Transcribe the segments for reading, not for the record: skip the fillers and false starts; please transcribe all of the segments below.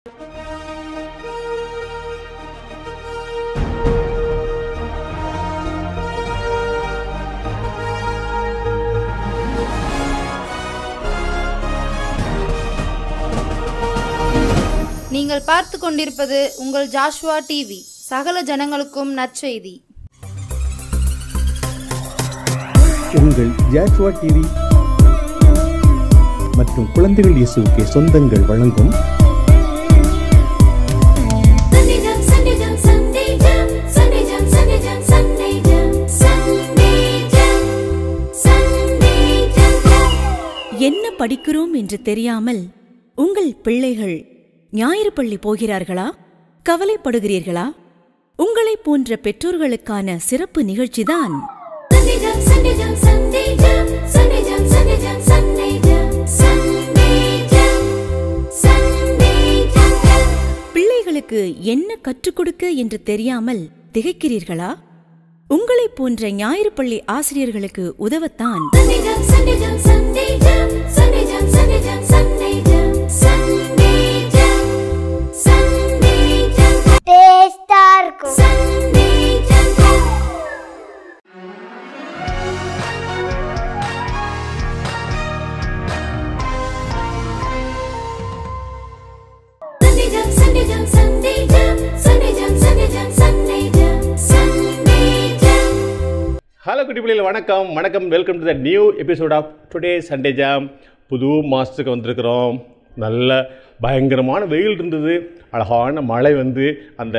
நீங்கள் பார்த்து கொண்டிருப்பது உங்கள் ஜாஷ்வா டிவி, சகல ஜனங்களுக்கும் நற்செய்தி. உங்கள் ஜாஷ்வா டிவி மற்றும் குழந்தைகள் இயேசுவுக்கு சொந்தங்கள் வழங்கும் என்ன படிக்கிறோம் என்று தெரியாமல் உங்கள் பிள்ளைகள் ஞாயிறு பள்ளி போகிறார்களா? கவலைப்படுகிறீர்களா? உங்களை போன்ற பெற்றோர்களுக்கான சிறப்பு நிகழ்ச்சிதான் பிள்ளைகளுக்கு என்ன கற்றுக் கொடுக்க என்று தெரியாமல் திகைக்கிறீர்களா? உங்களை போன்ற ஞாயிறு பள்ளி ஆசிரியர்களுக்கு உதவத்தான் ஹலோ குட்டி பிள்ளைகள், வணக்கம் வணக்கம். Welcome to the new episode of today Sunday jam. புது மாதத்துக்கு வந்திருக்கிறோம். நல்ல பயங்கரமான வெயில் இருந்தது, அழகான மழை வந்து அந்த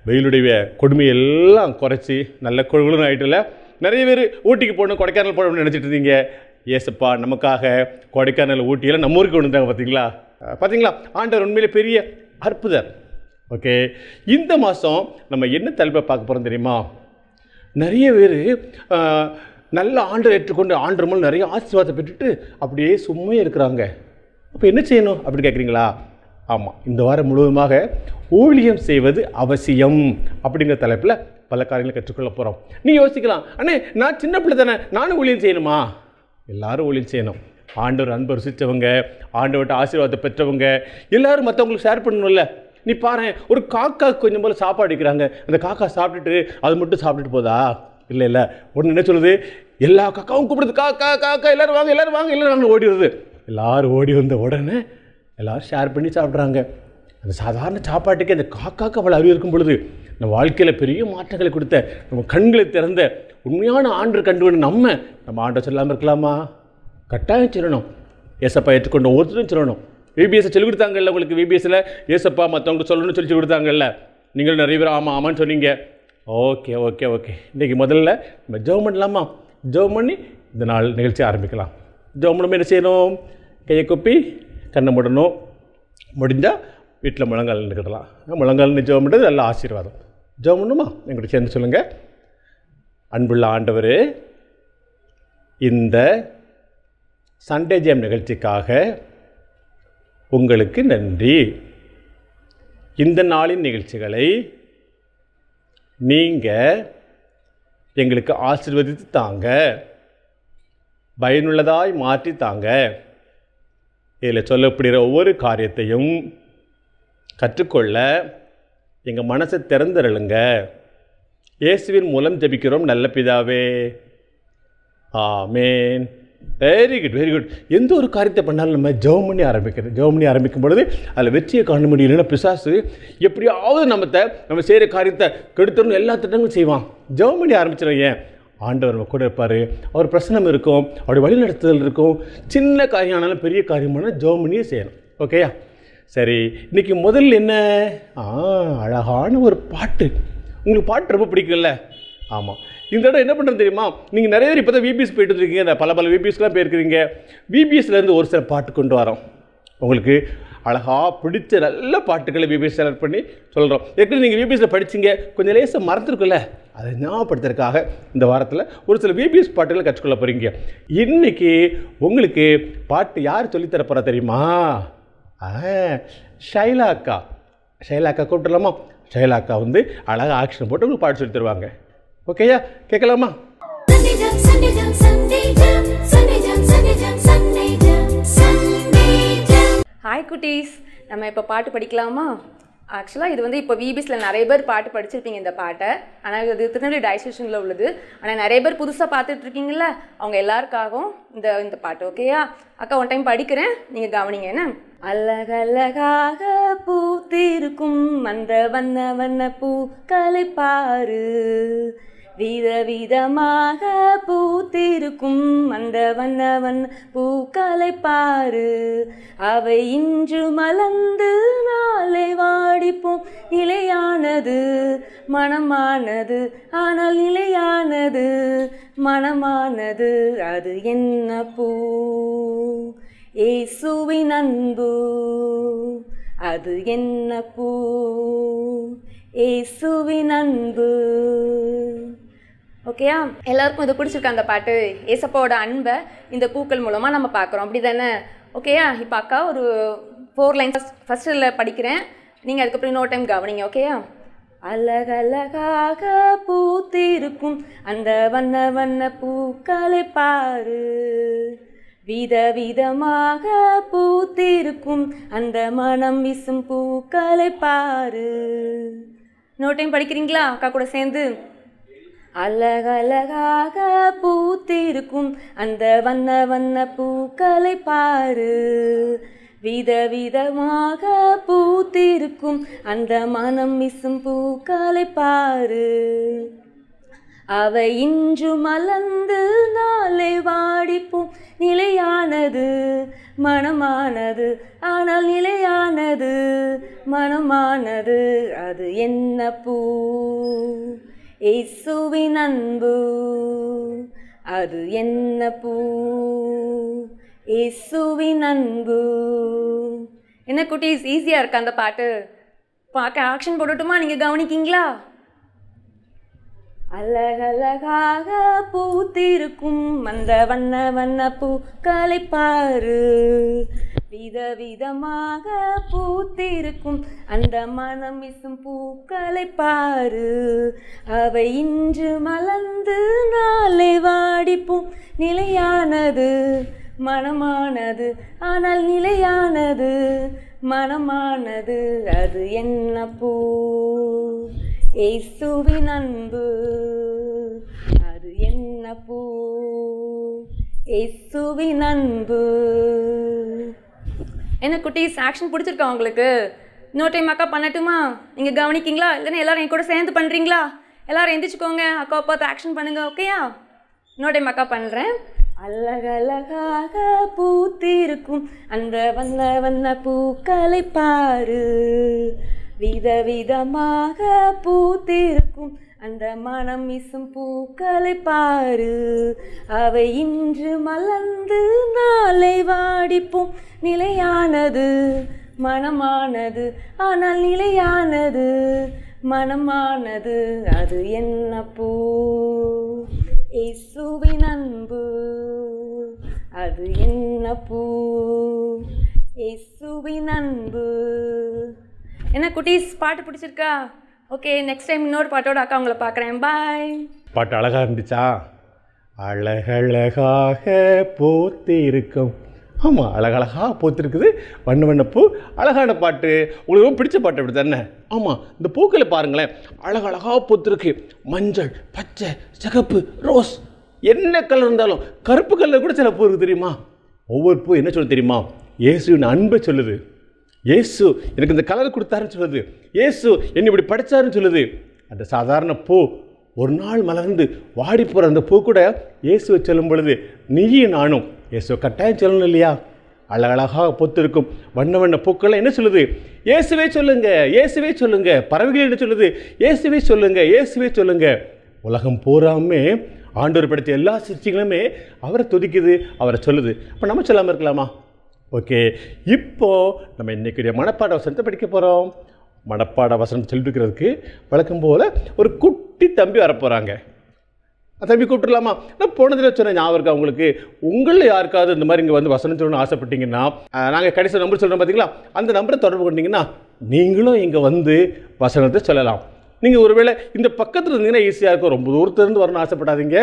வெயிலுடைய கொடுமையெல்லாம் குறைச்சி நல்ல குழுன்னு ஆகிட்டுல நிறைய பேர் ஊட்டிக்கு போகணும், கொடைக்கானல் போகணும்னு நினச்சிட்டு இருந்தீங்க. ஏசப்பா நமக்காக கொடைக்கானல் ஊட்டியெல்லாம் நம்ம ஊருக்கு கொண்டு வந்தாங்க. பார்த்தீங்களா ஆண்டவர் உண்மையிலே பெரிய அற்புதர். ஓகே, இந்த மாதம் நம்ம என்ன தலைப்பை பார்க்க போகிறோம் தெரியுமா? நிறைய பேர் நல்ல ஆண்டரை ஏற்றுக்கொண்டு ஆண்டர் மூலம் நிறைய ஆசீர்வாதத்தை பெற்றுட்டு அப்படியே சும்மா இருக்கிறாங்க. அப்போ என்ன செய்யணும் அப்படி கேட்குறீங்களா? ஆமாம், இந்த வாரம் முழுவதுமாக ஊழியம் செய்வது அவசியம் அப்படிங்கிற தலைப்பில் பல காரியங்களை கற்றுக்கொள்ள போகிறோம். நீ யோசிக்கலாம், அண்ணே நான் சின்ன பிள்ளை தானே, நானும் ஊழியம் செய்யணுமா? எல்லாரும் ஊழியம் செய்யணும். ஆண்டவர் அன்பு ருசித்தவங்க, ஆண்டவர்கிட்ட ஆசீர்வாதத்தை பெற்றவங்க எல்லாரும் மற்றவங்களுக்கு ஷேர் பண்ணணும்ல. நீ பாரு, ஒரு காக்கா கொஞ்சம் போல் சாப்பாடு வைக்கிறாங்க, அந்த காக்கா சாப்பிட்டுட்டு அது மட்டும் சாப்பிட்டுட்டு போதா? இல்லை இல்லை, ஒன்று என்ன சொல்லுது, எல்லா காக்காவும் கூப்பிடுது, காக்கா காக்கா எல்லோரும் வாங்க எல்லோரும் வாங்க எல்லோரும் வாங்க ஓடி வருது. எல்லோரும் ஓடி வந்த உடனே எல்லோரும் ஷேர் பண்ணி சாப்பிட்றாங்க. அந்த சாதாரண சாப்பாட்டுக்கு அந்த காக்காக்கு அவ்வளோ அறிவு இருக்கும் பொழுது நம்ம வாழ்க்கையில் பெரிய மாற்றங்களை கொடுத்த, நம்ம கண்களை திறந்த உண்மையான ஆண்டர் கண்டு நம்ம ஆண்டர் சொல்லாமல் இருக்கலாமா? கட்டாயம் சொல்லணும். ஏசப்பா ஏற்றுக்கொண்ட ஒருத்தரும் சொல்லணும். விபிஎஸ்ஸை சொல்லிக் கொடுத்தாங்கல்ல உங்களுக்கு, விபிஎஸ்சில் ஏசப்பா மற்றவங்க சொல்லணும்னு சொல்லி கொடுத்தாங்கல்ல, நீங்கள் நிறைய பேர் ஆமாம் ஆமான்னு சொன்னீங்க. ஓகே ஓகே ஓகே, இன்றைக்கி முதல்ல நம்ம ஜெபம் பண்ணலாமா? ஜெபம் பண்ணி இந்த நாள் நிகழ்ச்சி ஆரம்பிக்கலாம். ஜெபம் பண்ணும்போது என்ன செய்யணும்? கையை கொப்பி கண்ணை மூடணும். முடிஞ்சால் வீட்டில் முழங்கால் நிற்கலாம். முழங்கால் ஜெபம் பண்ணுறது நல்ல ஆசீர்வாதம். ஜெபம் பண்ணுமா? எங்கிட்ட சேர்ந்து சொல்லுங்கள். அன்புள்ள ஆண்டவரே, இந்த சண்டே ஜாம் நிகழ்ச்சிக்காக உங்களுக்கு நன்றி. இந்த நாளின் நிகழ்ச்சிகளை நீங்கள் எங்களுக்கு ஆசீர்வதித்து தாங்க, பயனுள்ளதாய் மாற்றி தாங்க. இதில் சொல்லப்படுகிற ஒவ்வொரு காரியத்தையும் கற்றுக்கொள்ள எங்கள் மனசை திறந்துருளுங்க. இயேசுவின் மூலம் ஜெபிக்கிறோம் நல்ல பிதாவே, ஆமேன். Very good very good. எந்த ஒரு காரியத்தை பண்ணாலும் நம்ம ஜெபம் பண்ணி ஆரம்பிக்கும் பொழுது அதில் வெற்றியை காண முடியும். இல்லைன்னா பிசாசு எப்படியாவது நம்ம செய்கிற காரியத்தை கெடுத்துடணும் எல்லா திட்டங்களும் செய்வான். ஜெபம் பண்ணி ஆரம்பிச்சிடும். ஏன்? ஆண்டவர் நம்ம கூட இருப்பார், அவர் பிரசனம் இருக்கும், அவருடைய வழிநடத்துதல் இருக்கும். சின்ன காரியம் ஆனாலும் பெரிய காரியமான ஜெபம் பண்ணியே செய்யணும். ஓகேயா? சரி, இன்றைக்கி முதல்ல என்ன? அழகான ஒரு பாட்டு. உங்களுக்கு பாட்டு ரொம்ப பிடிக்கும்ல? ஆமாம். இந்த இடம் என்ன பண்ணுறது தெரியுமா? நீங்கள் நிறைய பேர் இப்போ தான் விபிஎஸ் போய்ட்டு இருக்கீங்க, பல விபிஎஸ்லாம் போயிருக்கிறீங்க. விபிஎஸ்லேருந்து ஒரு சில பாட்டு கொண்டு வரோம். உங்களுக்கு அழகாக பிடிச்ச நல்ல பாட்டுகளை விபிஎஸ் செலக்ட் பண்ணி சொல்கிறோம். ஏற்கனவே நீங்கள் விபிஎஸ்சில் படிச்சிங்க, கொஞ்சம் லேசாக மறந்துருக்குல்ல, அதை ஞாபகப்படுத்துறதுக்காக இந்த வாரத்தில் ஒரு சில விபிஎஸ் பாட்டுகளை கற்றுக்கொள்ள போகிறீங்க. இன்றைக்கி உங்களுக்கு பாட்டு யார் சொல்லித்தர போகிறா தெரியுமா? ஷைலா அக்கா. ஷைலா அக்கா கூப்பிட்டுலாமா? ஷைலா அக்கா வந்து அழகாக ஆக்ஷன் போட்டு உங்களுக்கு பாட்டு சொல்லி தருவாங்க. ஓகேயா? கேட்கலாமா? ஹாய் குட்டீஸ், நம்ம இப்போ பாட்டு படிக்கலாமா? ஆக்சுவலாக இது வந்து இப்போ விபிஎஸ்சில் நிறைய பேர் பாட்டு படிச்சிருப்பீங்க இந்த பாட்டை. ஆனால் இது திருநெல்வேலி டைசேஷனில் உள்ளது. ஆனால் நிறைய பேர் புதுசாக பார்த்துட்டு இருக்கீங்களா, அவங்க எல்லாருக்காகவும் இந்த பாட்டு. ஓகேயா? அக்கா ஒன் டைம் படிக்கிறேன், நீங்கள் கவனிங்க. என்ன? அழகழகாக பூத்திருக்கும் அந்த வண்ண வண்ண பூக்களை பாரு, விதவிதமாக பூத்திருக்கும் அந்த வண்ண வண்ண பூக்களை பாரு, அவை இன்று மலர்ந்து நாளை வாடிப்போம், நிலையானது மனமானது, ஆனால் நிலையானது மனமானது, அது என்ன பூ? இயேசுவின் அன்பு. அது என்ன பூ? இயேசுவின் அன்பு. ஓகேயா? எல்லாருக்கும் இது பிடிச்சிருக்க அந்த பாட்டு? ஏசப்பாவோட அன்பை இந்த பூக்கள் மூலமாக நம்ம பார்க்குறோம், அப்படி தானே? ஓகேயா? இப்போ அக்கா ஒரு 4 லைன்ஸ் ஃபஸ்ட்டில் படிக்கிறேன், நீங்கள் அதுக்கப்புறம் இன்னொரு டைம் கவனிங்க. ஓகேயா? அழகழகாக பூத்திருக்கும் அந்த வண்ண வண்ண பூக்களை பாரு, விதவிதமாக பூத்திருக்கும் அந்த மனம் வீசும் பூக்களை பாரு. இன்னொரு டைம் படிக்கிறீங்களா அக்கா கூட சேர்ந்து? அழகழகாக பூத்திருக்கும் அந்த வண்ண வண்ண பூக்களை பாரு, விதவிதமாக பூத்திருக்கும் அந்த மனம் வீசும் பூக்களை பாரு, அவை இன்று மலர்ந்து நாளை வாடிப்போம், நிலையானது மனமானது, ஆனால் நிலையானது மனமானது, அது என்ன பூ? இயேசுவின் அன்பு. அது என்ன பூ? இயேசுவின் அன்பு. என்ன குட்டீஸ், ஈஸியாக இருக்கா அந்த பாட்டு? பார்க்க ஆக்ஷன் போடட்டுமா? நீங்கள் கவனிக்கிங்களா? அழகழகாக பூத்திருக்கும் அந்த வண்ண வண்ண பூக்களை பாரு, விதவிதமாக பூத்திருக்கும் அந்த மனம் வீசும் பூக்களை பாரு, அவை இன்று மலர்ந்து நாளை வாடிப்போம், நிலையானது மனமானது, ஆனால் நிலையானது மனமானது, அது என்ன பூ? இயேசுவின் அன்பு. அது என்ன பூ? இயேசுவின் அன்பு. என்ன குட்டீஸ், ஆக்ஷன் பிடிச்சிருக்கா உங்களுக்கு? இன்னொரு டைம் அக்கா பண்ணட்டுமா? நீங்கள் கவனிக்கிங்களா? இல்லைன்னா எல்லோரும் என் கூட சேர்ந்து பண்ணுறீங்களா? எல்லோரும் எந்திரிச்சுக்கோங்க, அக்காவை பார்த்து ஆக்ஷன் பண்ணுங்கள். ஓகேயா? இன்னொரு டைம் அக்கா பண்ணுறேன். அழகழகாக பூத்திருக்கும் அந்த வண்ண வண்ண பூக்களை பாரு, விதவிதமாக பூத்திருக்கும் அந்த மனம் வீசும் பூக்களை பாரு, அவை இன்று மலர்ந்து நாளை வாடிப்போம், நிலையானது மனமானது, ஆனால் நிலையானது மனமானது, அது என்ன பூ? இயேசுவின் அன்பு. அது என்ன பூ? இயேசுவின் அன்பு. என்ன குட்டீஸ், பாட்டு பிடிச்சிருக்கா? ஓகே, நெக்ஸ்ட் டைம் இன்னொரு பாட்டோட அக்கா உங்களை பார்க்குறேன். பாய். பாட்டு அழகாக இருந்துச்சா? அழகழகாக பூத்து இருக்கும். ஆமாம், அழகழகாக பூத்துருக்குது, வண்ண வண்ண பூ. அழகான பாட்டு, உங்களுக்கு ரொம்ப பிடிச்ச பாட்டு அப்படி தானே? ஆமாம், இந்த பூக்களை பாருங்களேன், அழகழகாக பூத்துருக்கு. மஞ்சள், பச்சை, சிகப்பு, ரோஸ், என்ன கலர் இருந்தாலும், கருப்பு கலர் கூட சில பூ இருக்குது தெரியுமா? ஒவ்வொரு பூ என்ன சொல்லுது தெரியுமா? இயேசுவின் அன்பை சொல்லுது. இயேசு எனக்கு இந்த கலர் கொடுத்தாருன்னு சொல்லுது. இயேசு என்னை இப்படி படித்தாருன்னு சொல்லுது. அந்த சாதாரண பூ ஒரு நாள் மலர்ந்து வாடி போகிற அந்த பூ கூட இயேசுவை சொல்லும் பொழுது நீயும் நானும் இயேசுவை கட்டாயம் சொல்லணும் இல்லையா? அழகழகாக பூத்திருக்கும் வண்ண வண்ண பூக்களை என்ன சொல்லுது? இயேசுவே சொல்லுங்க, இயேசுவே சொல்லுங்க. பறவைகள் என்ன சொல்லுது? இயேசுவே சொல்லுங்க, இயேசுவே சொல்லுங்க. உலகம் பூராமே ஆண்டவர் படைத்த எல்லா சிருஷ்டிகளுமே அவரை துதிக்குது, அவரை சொல்லுது. அப்போ நம்ம சொல்லாமல் இருக்கலாமா? ஓகே, இப்போது நம்ம இன்றைக்குரிய மனப்பாட வசனத்தை படிக்க போகிறோம். மனப்பாட வசனம் சொல்லிருக்கிறதுக்கு வழக்கம் போல் ஒரு குட்டி தம்பி வரப்போகிறாங்க. தம்பி கூப்பிட்டுலாமா? நான் போனதில் சொன்னேன், ஞாபகம் இருக்கா உங்களுக்கு? உங்களில் யாருக்காவது இந்த மாதிரி இங்கே வந்து வசனம் சொல்லணும்னு ஆசைப்பட்டீங்கன்னா, நாங்கள் கடைசி நம்பர் சொல்கிறோம் பார்த்தீங்களா, அந்த நம்பரை தொடர்பு கொண்டீங்கன்னா நீங்களும் இங்கே வந்து வசனத்தை சொல்லலாம். நீங்கள் ஒருவேளை இந்த பக்கத்தில் இருந்தீங்கன்னா ஈஸியாக இருக்கும். ரொம்ப தூரத்துலேருந்து வரணும்னு ஆசைப்படாதீங்க.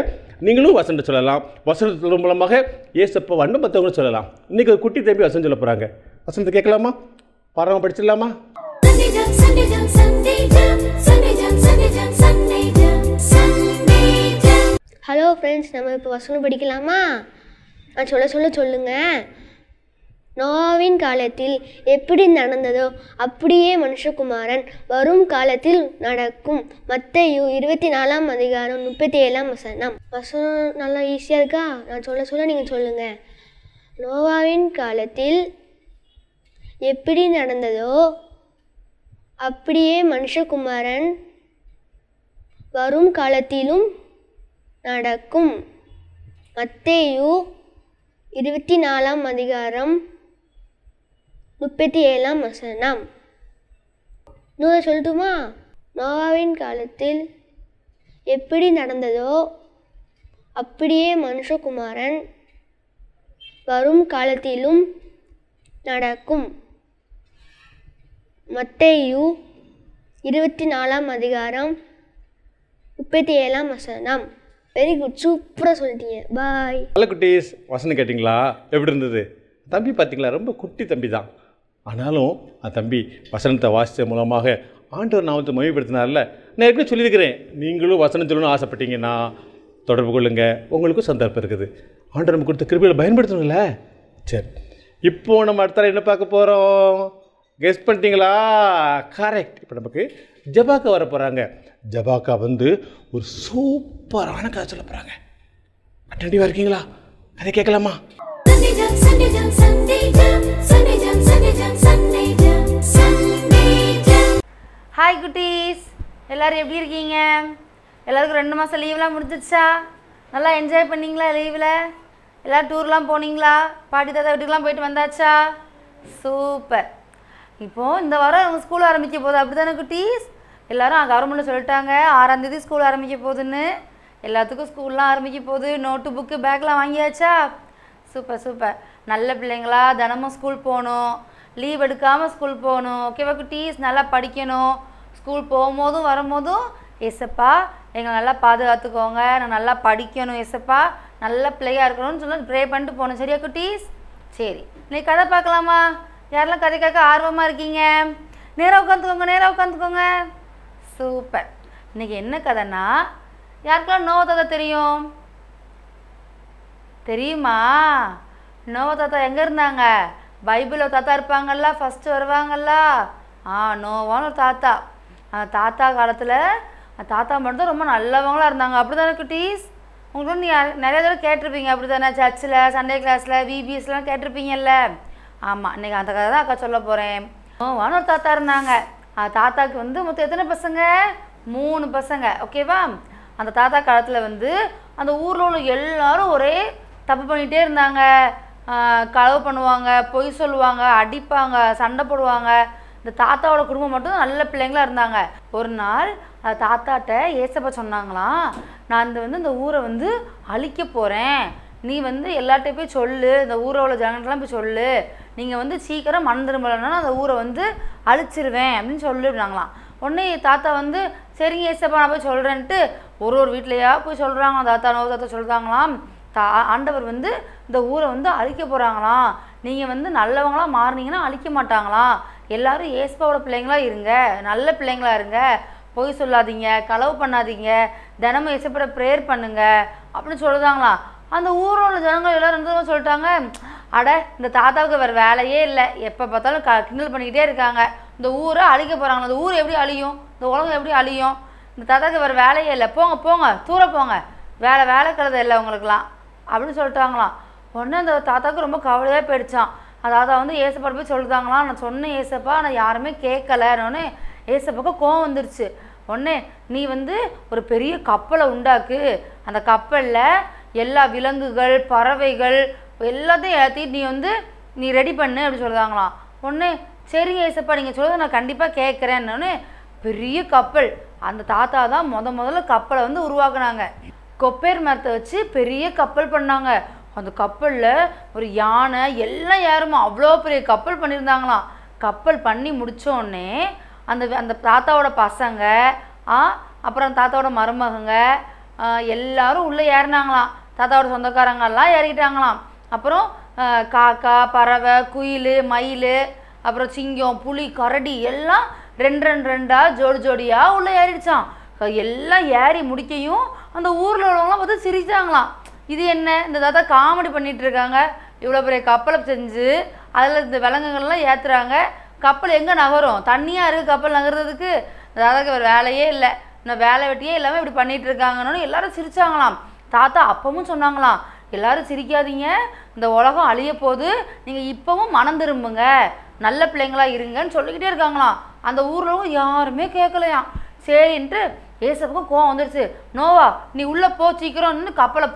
நீங்களும் வசனத்தை சொல்லலாம். வசனத்தின் மூலமாக ஏசப்பா வண்ணம் மற்றவங்களும் சொல்லலாம். இன்றைக்கி ஒரு குட்டி தம்பி வசனம் சொல்ல போகிறாங்க. வசனத்தை கேட்கலாமா? பாருங்க, படிச்சிடலாமா? ஹலோ ஃப்ரெண்ட்ஸ், நம்ம இப்போ வசனம் படிக்கலாமா? நான் சொல்லுங்க. நோவாவின் காலத்தில் எப்படி நடந்ததோ அப்படியே மனுஷகுமாரன் வரும் காலத்தில் நடக்கும். மத்தேயு 24ஆம் அதிகாரம் 37ஆம் வசனம். வசனம் நல்லா ஈஸியாக இருக்கா? நான் சொல்ல நீங்கள் சொல்லுங்க. நோவாவின் காலத்தில் எப்படி நடந்ததோ அப்படியே மனுஷகுமாரன் வரும் காலத்திலும் நடக்கும். மத்தேயு 24ஆம் அதிகாரம் 37ஆம் வசனம். இன்னொரு சொல்லட்டுமா? நோவாவின் காலத்தில் எப்படி நடந்ததோ அப்படியே மனுஷகுமாரன் வரும் காலத்திலும் நடக்கும். மத்தேயு 24ஆம் அதிகாரம் 37ஆம் வசனம். வெரி குட், சூப்பராக சொல்லிட்டீங்க. பாய். நல்ல குட்டீஸ், வசனம் கேட்டிங்களா? எப்படி இருந்தது? தம்பி பார்த்தீங்களா, ரொம்ப குட்டி தம்பி தான். ஆனாலும் அந்த தம்பி வசனத்தை வாசித்த மூலமாக ஆண்டவர் நாமத்தை மகிமைப்படுத்தினார்ல. நான் ஏற்கனவே சொல்லியிருக்கிறேன், நீங்களும் வசனம் சொல்லணும்னு ஆசைப்பட்டீங்கன்னா தொடர்பு கொள்ளுங்க, உங்களுக்கும் சந்தர்ப்பம் இருக்குது. ஆண்டவர் நம்ம கொடுத்த கிருபைகளை பயன்படுத்தணும்ல. சரி, இப்போது நம்ம அடுத்த என்ன பார்க்க போகிறோம்? கெஸ் பண்ணிட்டீங்களா? கரெக்ட். இப்போ நமக்கு ஜபாக்கா வர போகிறாங்க. ஜபாக்கா வந்து ஒரு சூப்பரான கதை சொல்ல போகிறாங்க. அட்டென்டிவாக இருக்கீங்களா? கதை கேட்கலாமா? ஹாய் குட்டீஸ், எல்லோரும் எப்படி இருக்கீங்க? எல்லாருக்கும் 2 மாதம் லீவ்லாம் முடிஞ்சிடுச்சா? நல்லா என்ஜாய் பண்ணிங்களா லீவில்? எல்லோரும் டூர்லாம் போனீங்களா? பாட்டி தாத்தா வீட்டுக்கெலாம் போயிட்டு வந்தாச்சா? சூப்பர். இப்போது இந்த வாரம் அவங்க ஸ்கூல் ஆரம்பிக்க போகுது, அப்படி தானே குட்டீஸ்? எல்லோரும் கவர்மெண்ட்டில் சொல்லிட்டாங்க 6ஆம் தேதி ஸ்கூல் ஆரம்பிக்க போகுதுன்னு. எல்லாத்துக்கும் ஸ்கூல்லாம் ஆரம்பிக்க போகுது. நோட்டு புக்கு பேக்லாம் வாங்கியாச்சா? Super super. நல்ல பிள்ளைங்களா தினமும் ஸ்கூல் போகணும், லீவ் எடுக்காமல் ஸ்கூல் போகணும். ஓகேவா குட்டீஸ்? நல்லா படிக்கணும். ஸ்கூல் போகும்போதும் வரும்போதும் ஏசப்பா எங்களை நல்லா பாதுகாத்துக்கோங்க, நான் நல்லா படிக்கணும் ஏசப்பா, நல்ல பிள்ளையாக இருக்கணும்னு சொல்லி ப்ரே பண்ணிட்டு போகணும். சரியா குட்டீஸ்? சரி, இன்னைக்கு கதை பார்க்கலாமா? யாரெல்லாம் கதை கேட்க ஆர்வமாக இருக்கீங்க? நேராக உட்காந்துக்கோங்க. சூப்பர். இன்றைக்கி என்ன கதைன்னா, யாருக்கெல்லாம் நோவா தாத்தா தெரியும்? தெரியுமா? நோவா தாத்தா எங்கே இருந்தாங்க? பைபிளில் தாத்தா இருப்பாங்கல்ல, ஃபஸ்ட்டு வருவாங்கல்ல. நோவான்னு ஒரு தாத்தா. அந்த தாத்தா காலத்தில் தாத்தா மட்டும் ரொம்ப நல்லவங்களாக இருந்தாங்க. அப்படி தானே குட்டீஸ்? உங்களுக்கு நிறைய தடவை கேட்டிருப்பீங்க, அப்படி தானே? சர்ச்சில், சண்டே கிளாஸில், விபிஎஸ்லாம் கேட்டிருப்பீங்கல்ல. ஆமாம், இன்றைக்கி அந்த கதை தான் அக்கா சொல்ல போகிறேன். நோவான்னு ஒரு தாத்தா இருந்தாங்க. தாத்தாவுக்கு வந்து மொத்தம் எத்தனை பசங்க? 3 பசங்க. ஓகேவா? அந்த தாத்தா காலத்தில் வந்து அந்த ஊரில் உள்ள எல்லாரும் ஒரே தப்பு பண்ணிகிட்டே இருந்தாங்க. களவு பண்ணுவாங்க, பொய் சொல்லுவாங்க, அடிப்பாங்க, சண்டை போடுவாங்க. இந்த தாத்தாவோட குடும்பம் மட்டும் நல்ல பிள்ளைங்களாக இருந்தாங்க. ஒரு நாள் தாத்தாட்ட ஏசப்பா சொன்னாங்களாம், நான் இந்த ஊரை வந்து அழிக்க போகிறேன், நீ வந்து எல்லார்ட்டையும் போய் சொல்லு, இந்த ஊரை உள்ள ஜனங்கள்லாம் போய் சொல்லு, நீங்கள் வந்து சீக்கிரம் மனம் திரும்பலைன்னா அந்த ஊரை வந்து அழிச்சிருவேன் அப்படின்னு சொல்லிவிட்டாங்களாம். உடனே தாத்தா வந்து சரிங்க ஏசப்பா நான் போய் சொல்கிறேன்ட்டு ஒரு வீட்லையா போய் சொல்கிறாங்களாம். நோவா தாத்தா சொல்கிறாங்களாம், ஆண்டவர் வந்து இந்த ஊரை வந்து அழிக்க போகிறாங்களாம், நீங்கள் வந்து நல்லவங்களாம் மாறினீங்கன்னா அழிக்க மாட்டாங்களாம், எல்லோரும் ஏசப்பாவோட பிள்ளைங்களாக இருங்க, நல்ல பிள்ளைங்களாக இருங்க, பொய் சொல்லாதீங்க, களவு பண்ணாதீங்க, தினமும் ஏசப்பட ப்ரேயர் பண்ணுங்க அப்படின்னு சொல்லுதாங்களாம். அந்த ஊரில் உள்ள ஜனங்கள் எல்லோரும் சொல்லிட்டாங்க, அட இந்த தாத்தாவுக்கு வேறு வேலையே இல்லை, எப்போ பார்த்தாலும் கிண்டல் பண்ணிக்கிட்டே இருக்காங்க, இந்த ஊரை அழிக்க போகிறாங்களா, இந்த ஊர் எப்படி அழியும், இந்த உலகம் எப்படி அழியும், இந்த தாத்தாவுக்கு வேறு வேலையே இல்லை, போங்க தூர போங்க, வேலை கழுத இல்லை உங்களுக்குலாம் அப்படின்னு சொல்லிட்டாங்களாம். உடனே அந்த தாத்தாவுக்கு ரொம்ப கவலையாக போயிடுச்சான். தாத்தா வந்து ஏசப்பா போய் சொல்லிட்டாங்களாம், நான் சொன்னேன் ஏசப்பா, நான் யாருமே கேட்கலன்னு. ஏசப்பாவுக்கு கோவம் வந்துருச்சு. உடனே நீ வந்து ஒரு பெரிய கப்பலை உண்டாக்கு, அந்த கப்பலில் எல்லா விலங்குகள், பறவைகள் எல்லாத்தையும் ஏற்றிட்டு நீ ரெடி பண்ணு அப்படி சொல்லுதாங்களாம். உடனே சரிங்க ஏசப்பா நீங்கள் சொல்லுறது நான் கண்டிப்பாக கேட்குறேன்னு பெரிய கப்பல், அந்த தாத்தா தான் முதல்ல கப்பலை வந்து உருவாக்குனாங்க. கொப்பேர் மரத்தை வச்சு பெரிய கப்பல் பண்ணாங்க. அந்த கப்பலில் ஒரு யானை எல்லாம் ஏறுமா, அவ்வளோ பெரிய கப்பல் பண்ணியிருந்தாங்களாம். கப்பல் பண்ணி முடித்தோடனே அந்த தாத்தாவோட பசங்க, அப்புறம் தாத்தாவோட மருமகங்க எல்லாரும் உள்ளே ஏறினாங்களாம். தாத்தாவோட சொந்தக்காரங்கெல்லாம் ஏறிக்கிட்டாங்களாம். அப்புறம் காக்கா, பறவை, குயில், மயில் அப்புறம் சிங்கம், புலி, கரடி எல்லாம் ரெண்டா ஜோடியாக உள்ளே ஏறிடுச்சான். எல்லாம் ஏறி முடிக்கையும் அந்த ஊரில் உள்ளவங்களாம் பார்த்து சிரிச்சாங்களாம். இது என்ன, இந்த தாத்தா காமெடி பண்ணிகிட்டு இருக்காங்க, இவ்வளோ பெரிய கப்பலை செஞ்சு அதில் இந்த விலங்குகள்லாம் ஏற்றுறாங்க, கப்பல் எங்கே நகரும், தண்ணியாக இருக்குது கப்பல் நகர்றதுக்கு, இந்த தாத்தாக்கு ஒரு வேலையே இல்லை, இன்னும் வேலை வெட்டியே இல்லாமல் இப்படி பண்ணிகிட்டு இருக்காங்கன்னு எல்லாரும் சிரிச்சாங்களாம். தாத்தா அப்பவும் சொன்னாங்களாம், எல்லாரும் சிரிக்காதீங்க, இந்த உலகம் அழிய போது, நீங்கள் இப்போவும் மனம் திரும்புங்க, நல்ல பிள்ளைங்களா இருங்கன்னு சொல்லிக்கிட்டே இருக்காங்களாம். அந்த ஊரில் யாருமே கேட்கலையாம். சரின்ட்டு ஏசப்பாவுக்கும் கோவம் வந்துடுச்சு. நோவா நீ உள்ளே போ சீக்கிரம்னு கப்பலை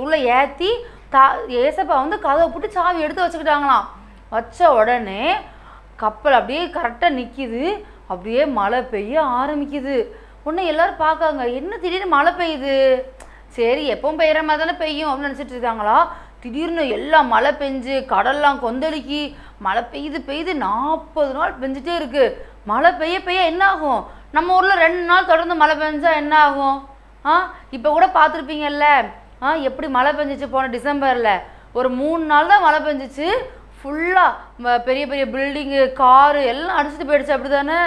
உள்ளே ஏற்றி ஏசப்பா வந்து கதவை போட்டு சாவி எடுத்து வச்சுக்கிட்டாங்களாம். வச்ச உடனே கப்பல் அப்படியே கரெக்டாக நிற்கிது, அப்படியே மழை பெய்ய ஆரம்பிக்குது. உடனே எல்லோரும் பார்க்காங்க, என்ன திடீர்னு மழை பெய்யுது, சரி எப்பவும் பெய்கிற மாதிரி தானே பெய்யும் அப்படின்னு நினச்சிட்டு இருக்காங்களா. திடீர்னு எல்லாம் மழை பெஞ்சு கடல்லாம் கொந்தளிக்கி மழை பெய்யுது 40 நாள் பெஞ்சிட்டே இருக்குது. மழை பெய்ய என்ன ஆகும், நம்ம ஊரில் 2 நாள் தொடர்ந்து மழை பெஞ்சா என்ன ஆகும்? இப்போ கூட பார்த்துருப்பீங்கல்ல, எப்படி மழை பெஞ்சிச்சு போன டிசம்பரில், ஒரு 3 நாள் தான் மழை பெஞ்சிச்சு, ஃபுல்லாக பெரிய பெரிய பில்டிங்கு, காரு எல்லாம் அடிச்சுட்டு போயிடுச்சு, அப்படி தானே?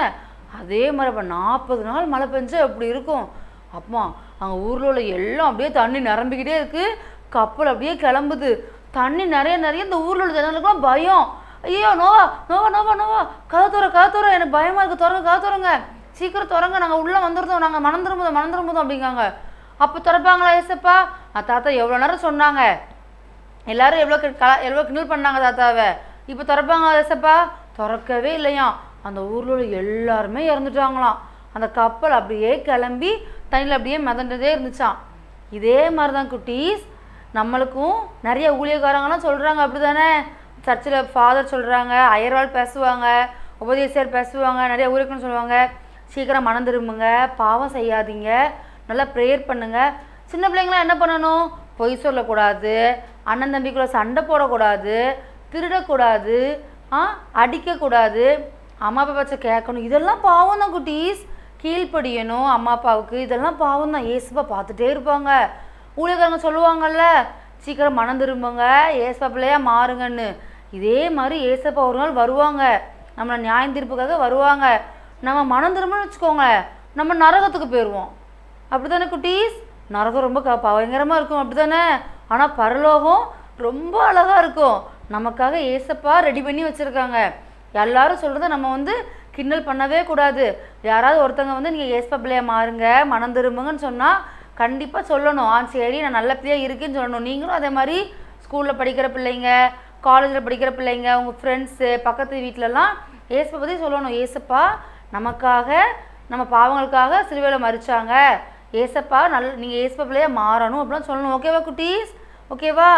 அதே மாதிரி இப்போ 40 நாள் மழை பெஞ்சா எப்படி இருக்கும்? அப்பா அங்கே ஊரில் உள்ள எல்லாம் அப்படியே தண்ணி நிரம்பிக்கிட்டே இருக்குது, கப்பல் அப்படியே கிளம்புது, தண்ணி நிறைய இந்த ஊரில் உள்ள ஜனங்களுக்குலாம் பயம். ஐயோ நோவா நோவா நோவா நோவா கதை தோற எனக்கு பயமாக இருக்குது, கதை திறங்க சீக்கிரம் திறங்க, நாங்கள் உள்ளே வந்துருந்தோம், நாங்கள் மனம் திரும்புதோம் அப்படிங்காங்க. அப்போ திறப்பாங்களா ஏசப்பா? தாத்தா எவ்வளோ நேரம் சொன்னாங்க, எல்லாரும் எவ்வளோ கிண்டல் பண்ணாங்க தாத்தாவை, இப்போ திறப்பாங்களா ஏசப்பா? திறக்கவே இல்லையாம். அந்த ஊரில் உள்ள எல்லாருமே இறந்துட்டாங்களாம். அந்த கப்பல் அப்படியே கிளம்பி தண்ணியில் அப்படியே மிதண்டதே இருந்துச்சான். இதே மாதிரி தான் குட்டீஸ், நம்மளுக்கும் நிறைய ஊழியக்காரங்களாம் சொல்கிறாங்க, அப்படி தானே? சர்ச்சில் ஃபாதர் சொல்கிறாங்க, அயர்வாள் பேசுவாங்க, உபதேசியர் பேசுவாங்க, நிறைய ஊழியர்கள்னு சொல்லுவாங்க, சீக்கிரம் மனம் திரும்புங்க, பாவம் செய்யாதீங்க, நல்லா ப்ரேயர் பண்ணுங்கள். சின்ன பிள்ளைங்களாம் என்ன பண்ணணும், பொய் சொல்லக்கூடாது, அண்ணன் தம்பிக்குள்ளே சண்டை போடக்கூடாது, திருடக்கூடாது, அடிக்கக்கூடாது, அம்மா அப்பா பச்சை கேட்கணும், இதெல்லாம் பாவம் தான் குட்டீஸ். கீழ்ப்படியணும் அம்மா அப்பாவுக்கு, இதெல்லாம் பாவம் தான். ஏசப்பா பார்த்துட்டே இருப்பாங்க. ஊழியக்காரங்க சொல்லுவாங்கல்ல, சீக்கிரம் மனம் திரும்புங்க, ஏசப்பா பிள்ளையா மாறுங்கன்னு. இதே மாதிரி ஏசப்பா ஒரு நாள் வருவாங்க, நம்மளை நியாயம் தீர்ப்புக்காக வருவாங்க. நம்ம மனம் திரும்பணும்னு வச்சுக்கோங்க, நம்ம நரகத்துக்கு போயிடுவோம். அப்படி தானே குட்டீஸ்? நரகம் ரொம்ப பயங்கரமாக இருக்கும், அப்படி தானே? ஆனால் பரலோகம் ரொம்ப அழகாக இருக்கும். நமக்காக ஏசப்பா ரெடி பண்ணி வச்சுருக்காங்க. எல்லாரும் சொல்கிறத நம்ம வந்து கிண்டல் பண்ணவே கூடாது. யாராவது ஒருத்தங்க வந்து நீங்கள் ஏசப்பா பிள்ளையா மாறுங்க, மனம் திரும்புங்கன்னு சொன்னால் கண்டிப்பாக சொல்லணும், சரி நான் நல்ல பிள்ளையாக இருக்குன்னு சொல்லணும். நீங்களும் அதே மாதிரி ஸ்கூலில் படிக்கிற பிள்ளைங்க, காலேஜில் படிக்கிற பிள்ளைங்க, உங்கள் ஃப்ரெண்ட்ஸு, பக்கத்து வீட்டிலலாம் ஏசப்பா பற்றி சொல்லணும். ஏசப்பா நமக்காக, நம்ம பாவங்களுக்காக சிலுவையில் மரிச்சாங்க, ஏசப்பா நீங்கள் ஏசப்பா பிள்ளையா மாறணும் அப்படிலாம் சொல்லணும். ஓகேவா குட்டீஸ்? ஓகேவா?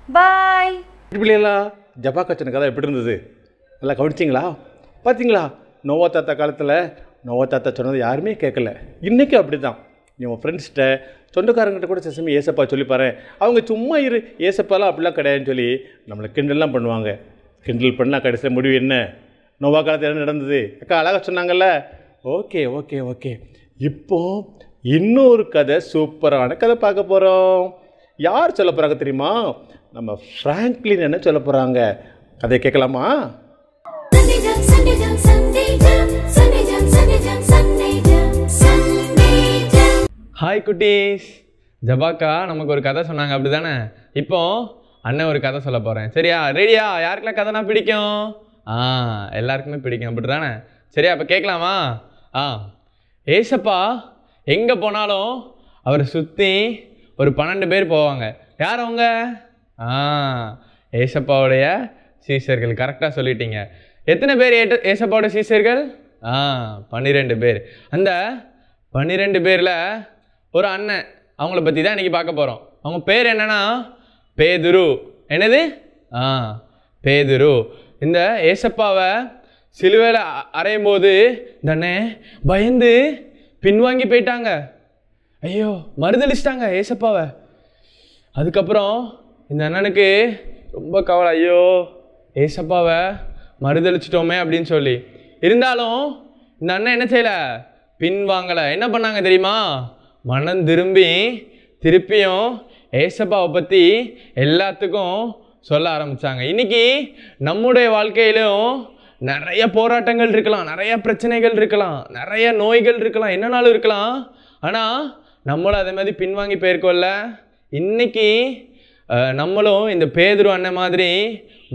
பாய். பிள்ளைங்களா, ஜபா கச்சனை கதை எப்படி இருந்தது? நல்லா கவனிச்சிங்களா? பார்த்தீங்களா? நோவா தாத்தா காலத்தில் நோவா தாத்தா சொன்னது யாருமே கேட்கல. இன்றைக்கி அப்படி தான். நீ உன் ஃப்ரெண்ட்ஸ்கிட்ட, சொந்தக்காரங்கிட்ட கூட சில சமயம் ஏசப்பா சொல்லிப்பாரு, அவங்க சும்மா ஏசப்பாலாம் அப்படிலாம் கிடையாதுன்னு சொல்லி நம்மளை கிண்டல்லாம் பண்ணுவாங்க. கிண்டல் பண்ணால் கடைசியில் முடிவு என்ன? நோவா காலத்தில் என்ன நடந்தது? அக்கா அழகாக சொன்னாங்கல்ல. ஓகே ஓகே ஓகே இப்போ இன்னொரு கதை, சூப்பரான கதை பார்க்க போகிறோம். யார் சொல்ல போகிறாங்க தெரியுமா? நம்ம ஃப்ராங்க்லின் என்ன சொல்ல போகிறாங்க. கதையை கேட்கலாமா? ஹாய் குட்டீஸ், ஜபாக்கா நமக்கு ஒரு கதை சொன்னாங்க, அப்படி தானே? இப்போ அண்ணன் ஒரு கதை சொல்ல போகிறேன், சரியா? ரெடியா? யாருக்கெல்லாம் கதைனா பிடிக்கும்? எல்லாருக்குமே பிடிக்கும், அப்படி தானே? சரியா? அப்போ கேட்கலாமா? ஏசப்பா எங்கே போனாலும் அவரை சுற்றி ஒரு 12 பேர் போவாங்க. யார் அவங்க? ஏசப்பாவுடைய சீஷர்கள். கரெக்டாக சொல்லிட்டீங்க. எத்தனை பேர் ஏசப்பாவோட சீஷர்கள்? 12 பேர். அந்த 12 பேரில் ஒரு அண்ணன், அவங்கள பற்றி தான் இன்றைக்கி பார்க்க போகிறோம். அவங்க பேர் என்னன்னா பேதுரு. என்னது? பேதுரு. இந்த ஏசப்பாவை சிலுவையில் அறையும் போது இந்த அண்ணன் பயந்து பின்வாங்கி போயிட்டாங்க. ஐயோ, மறுதளிச்சிட்டாங்க ஏசப்பாவை. அதுக்கப்புறம் இந்த அண்ணனுக்கு ரொம்ப கவலை, ஐயோ ஏசப்பாவை மறுதளிச்சிட்டோமே அப்படின்னு சொல்லி. இருந்தாலும் இந்த அண்ணன் என்ன செய்யலை, பின்வாங்கலை. என்ன பண்ணாங்க தெரியுமா? மனம் திருப்பியும் ஏசப்பாவை பற்றி எல்லாத்துக்கும் சொல்ல ஆரம்பித்தாங்க. இன்றைக்கி நம்முடைய வாழ்க்கையிலும் நிறைய போராட்டங்கள் இருக்கலாம், நிறைய பிரச்சனைகள் இருக்கலாம், நிறைய நோய்கள் இருக்கலாம், என்னன்னாலும் இருக்கலாம். ஆனால் நம்மளும் அதே மாதிரி பின்வாங்கி போயிருக்கோம்ல. இன்னைக்கு நம்மளும் இந்த பேதுரு அண்ணன் மாதிரி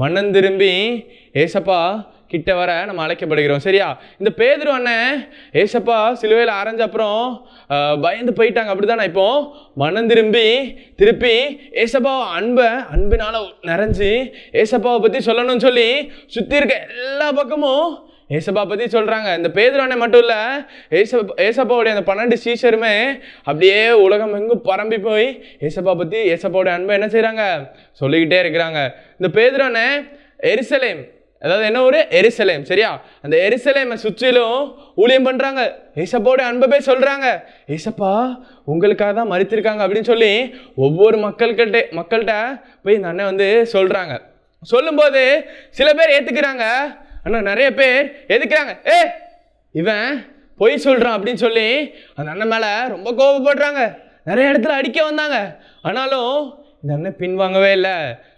மனம் திரும்பி ஏசப்பா கிட்ட வர நம்ம அழைக்கப்படுகிறோம். சரியா? இந்த பேதுரு அண்ணன் ஏசப்பா சிலுவையில் அரைஞ்ச அப்புறம் பயந்து போயிட்டாங்க, அப்படிதானே? இப்போ மனம் திருப்பி ஏசப்பா அன்பினால நிறைஞ்சு ஏசப்பாவை பற்றி சொல்லணும்னு சொல்லி சுற்றி இருக்க எல்லா பக்கமும் ஏசப்பா பற்றி சொல்கிறாங்க. இந்த பேதுரு அண்ணன் மட்டும் இல்லை, ஏசப்பாவுடைய அந்த 12 சீஷருமே அப்படியே உலகம் எங்கும் பரம்பி போய் ஏசப்பா பற்றி ஏசப்பாவுடைய அன்பை என்ன செய்கிறாங்க, சொல்லிக்கிட்டே இருக்கிறாங்க. இந்த பேதுரு அண்ணன் எருசலேம், அதாவது என்ன ஒரு எருசலேம், சரியா? அந்த எருசலேமை சுற்றிலும் ஊழியம் பண்ணுறாங்க, ஏசப்பாவோட அன்பை போய் சொல்கிறாங்க. ஏசப்பா உங்களுக்காக தான் மரித்திருக்காங்க அப்படின்னு சொல்லி ஒவ்வொரு மக்கள்கிட்ட போய் இந்த அண்ணன் வந்து சொல்கிறாங்க. சொல்லும்போது சில பேர் ஏற்றுக்கிறாங்க, ஆனால் நிறைய பேர் எதுக்குறாங்க, இவன் பொய் சொல்கிறான் அப்படின்னு சொல்லி அந்த அண்ணன் மேலே ரொம்ப கோபப்படுறாங்க. நிறைய இடத்துல அடிக்க வந்தாங்க. ஆனாலும் இந்த அண்ணன் பின்வாங்கவே இல்லை.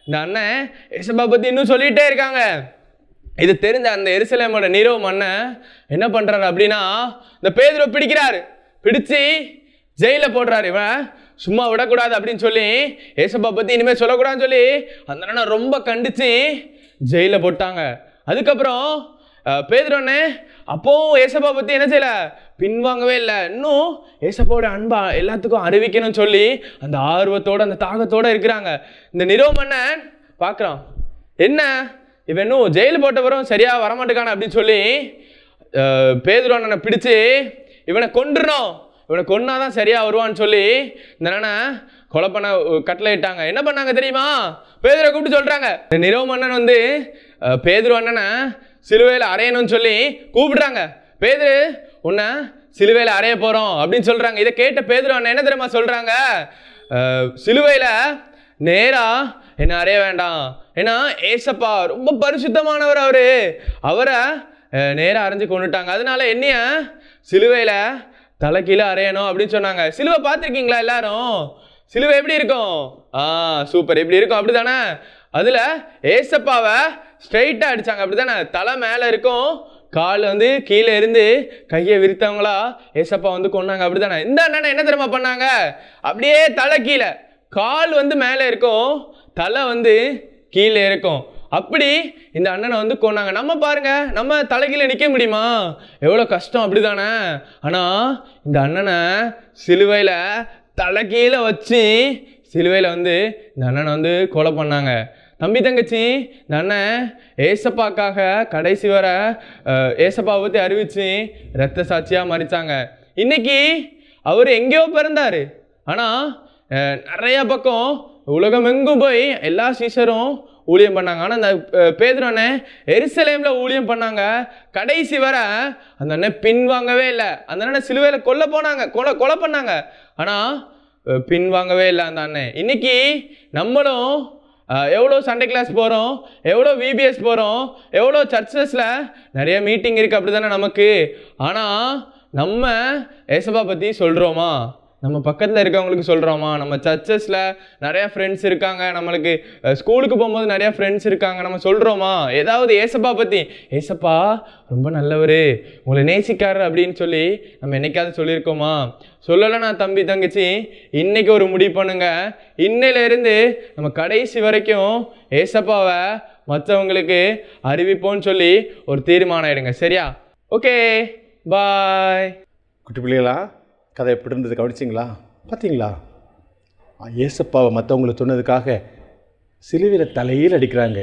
இந்த அண்ணன் ஏசப்பா பற்றி இன்னும் சொல்லிகிட்டே இருக்காங்க. இது தெரிஞ்ச அந்த எருசலேமோட நீரோ அண்ணன் என்ன பண்ணுறாரு அப்படின்னா, இந்த பேதுருவை பிடிச்சு ஜெயிலில் போடுறாரு. இவன் சும்மா விடக்கூடாது அப்படின்னு சொல்லி ஏசப்பா பற்றி இனிமேல் சொல்லக்கூடாதுன்னு சொல்லி அந்த அண்ணன் ரொம்ப கண்டித்து ஜெயிலில் போட்டாங்க. அதுக்கப்புறம் பேதுரு அண்ணன் அப்போவும் ஏசப்பா பற்றி என்ன செய்யலை, பின்வாங்கவே இல்லை. இன்னும் ஏசப்பாவோட அன்பா எல்லாத்துக்கும் அறிவிக்கணும்னு சொல்லி அந்த ஆர்வத்தோடு அந்த தாகத்தோடு இருக்கிறாங்க. இந்த நீரோ அண்ணன் பார்க்குறான், என்ன இவன் இன்னும் ஜெயிலு போட்டவரும் சரியாக வரமாட்டேக்கான அப்படின்னு சொல்லி பேதுரு அண்ணனை பிடிச்சு இவனை கொண்டுறணும், இவனை கொன்னாதான் சரியாக வருவான்னு சொல்லி இந்த அண்ணனை கொலை பண்ண கட்டளையிட்டாங்க. என்ன பண்ணாங்க தெரியுமா? பேதுரை கூப்பிட்டு சொல்கிறாங்க. இந்த நீரோ அண்ணன் வந்து பேதுரு அண்ணனை சிலுவையில் அறையணும்னு சொல்லி கூப்பிடுறாங்க. பேதுரு உன்னை சிலுவையில் அறைய போகிறோம் அப்படின்னு சொல்கிறாங்க. இதை கேட்ட பேதுரு அண்ணன் என்ன தெரியுமா சொல்கிறாங்க, சிலுவையில் நேராக என்ன அறைய வேண்டாம், ஏன்னா ஏசப்பா ரொம்ப பரிசுத்தமானவர், அவரை நேராக அரைஞ்சு கொண்டுட்டாங்க, அதனால என்னைய சிலுவையில் தலைக்கீழே அறையணும் அப்படின்னு சொன்னாங்க. சிலுவை பார்த்துருக்கீங்களா எல்லாரும்? சிலுவை எப்படி இருக்கும்? சூப்பர், எப்படி இருக்கும் அப்படி தானே? அதில் ஏசப்பாவை ஸ்ட்ரைட்டாக அடித்தாங்க, அப்படி தானே? தலை மேலே இருக்கும், கால் வந்து கீழே இருந்து கையை விரித்தவங்களா ஏசப்பா வந்து கொண்டாங்க, அப்படி தானே? இந்த அண்ணனை என்ன தெரியுமா பண்ணாங்க, அப்படியே தலை கீழே, கால் வந்து மேலே இருக்கும், தலை வந்து கீழே இருக்கும், அப்படி இந்த அண்ணனை வந்து கொண்டாங்க. நம்ம பாருங்க, நம்ம தலைகீழ நிற்க முடியுமா? எவ்வளோ கஷ்டம், அப்படி தானே? ஆனால் இந்த அண்ணனை சிலுவையில் தலைகீழ வச்சு சிலுவையில் வந்து இந்த அண்ணனை வந்து கொலை பண்ணாங்க. தம்பி தங்கச்சி, இந்த அண்ணன் ஏசப்பாக்காக கடைசி வர ஏசப்பாவை பற்றி அறிவித்து இரத்த சாட்சியாக மறித்தாங்க. இன்னைக்கு அவர் எங்கேயோ பிறந்தார், ஆனால் நிறைய பக்கம் உலகம் எங்கும் போய் எல்லா சீஷரும் ஊழியம் பண்ணாங்க. ஆனால் அந்த பேதுரு அண்ணன் எருசலேமில் ஊழியம் பண்ணாங்க. கடைசி வர அந்த அண்ணன் பின்வாங்கவே இல்லை. அந்த அண்ணன் சிலுவையில் கொலை பண்ணாங்க, ஆனால் பின்வாங்கவே இல்லை அந்த அண்ணன். இன்னைக்கு நம்மளும் எவ்வளோ சண்டே கிளாஸ் போகிறோம், எவ்வளோ விபிஎஸ் போகிறோம், எவ்வளோ சர்ச்சஸில் நிறைய மீட்டிங் இருக்குது, அப்படி தானே நமக்கு? ஆனால் நம்ம ஏசப்பா பற்றி சொல்கிறோமா? நம்ம பக்கத்தில் இருக்கவங்களுக்கு சொல்கிறோமா? நம்ம சர்ச்சஸில் நிறையா ஃப்ரெண்ட்ஸ் இருக்காங்க, நம்மளுக்கு ஸ்கூலுக்கு போகும்போது நிறையா ஃப்ரெண்ட்ஸ் இருக்காங்க, நம்ம சொல்கிறோமா ஏதாவது ஏசப்பா பற்றி? ஏசப்பா ரொம்ப நல்லவர், உங்களை நேசிக்காரு அப்படின்னு சொல்லி நம்ம என்னைக்காவது சொல்லியிருக்கோமா? சொல்லலைன்னா தம்பி தங்கச்சி, இன்றைக்கி ஒரு முடிவு பண்ணுங்க. இன்னையிலேருந்து நம்ம கடைசி வரைக்கும் ஏசப்பாவை மற்றவங்களுக்கு அறிவிப்போன்னு சொல்லி ஒரு தீர்மானம் எடுங்க, சரியா? ஓகே, பாய். குட்டி பிள்ளைகளா, கதை எப்படி இருந்தது கவனிச்சிங்களா? பார்த்தீங்களா? ஏசப்பாவை மற்றவங்களை சொன்னதுக்காக சிலுவையில் தலையில் அடிக்கிறாங்க.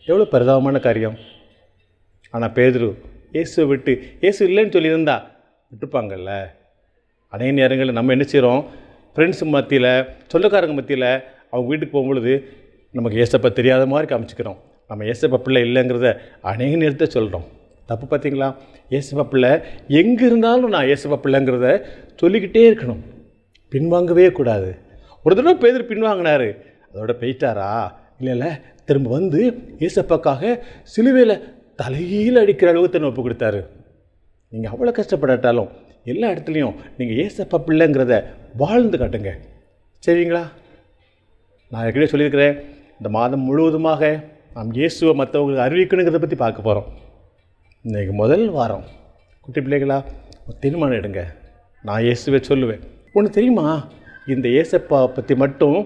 எவ்வளோ பரிதாபமான காரியம். ஆனால் பேதுரு இயேசுவை விட்டு, இயேசு இல்லைன்னு சொல்லியிருந்தா விட்டுருப்பாங்கல்ல. அநேக நேரங்களில் நம்ம என்ன செய்கிறோம், ஃப்ரெண்ட்ஸ் மத்தியில், சொந்தக்காரங்க மத்தியில் அவங்க வீட்டுக்கு போகும்பொழுது நமக்கு ஏசப்பா தெரியாத மாதிரி காமிச்சிக்கிறோம். நம்ம ஏசப்பா பிள்ளை இல்லைங்கிறத அநேக நேரத்தை சொல்கிறோம். தப்பு பார்த்தீங்களா? ஏசப்பா பிள்ளை எங்கே இருந்தாலும் நான் ஏசப்பா பிள்ளைங்கிறத சொல்லிக்கிட்டே இருக்கணும், பின்வாங்கவே கூடாது. ஒரு தடவை பேதுரு பின்வாங்கினார், அதோட போயிட்டாரா? இல்லை, திரும்ப வந்து ஏசப்பாக்காக சிலுவையில் தலையில் அடிக்கிற அளவுக்கு ஒப்பு கொடுத்தாரு. நீங்கள் அவ்வளோ கஷ்டப்படாட்டாலும் எல்லா இடத்துலையும் நீங்கள் ஏசப்பா பிள்ளைங்கிறத வாழ்ந்து காட்டுங்க, சரிங்களா? நான் ஏற்கனவே சொல்லியிருக்கிறேன், இந்த மாதம் முழுவதுமாக நாம் இயேசுவை மற்றவங்களுக்கு அறிவிக்கணுங்கிறத பற்றி பார்க்க போகிறோம். இன்றைக்கி முதல் வாரம் குட்டி பிள்ளைகளா தீர்மானம் எடுங்க. நான் இயேசுவை சொல்லுவேன். ஒன்று தெரியுமா, இந்த இயேசப்பா பற்றி மட்டும்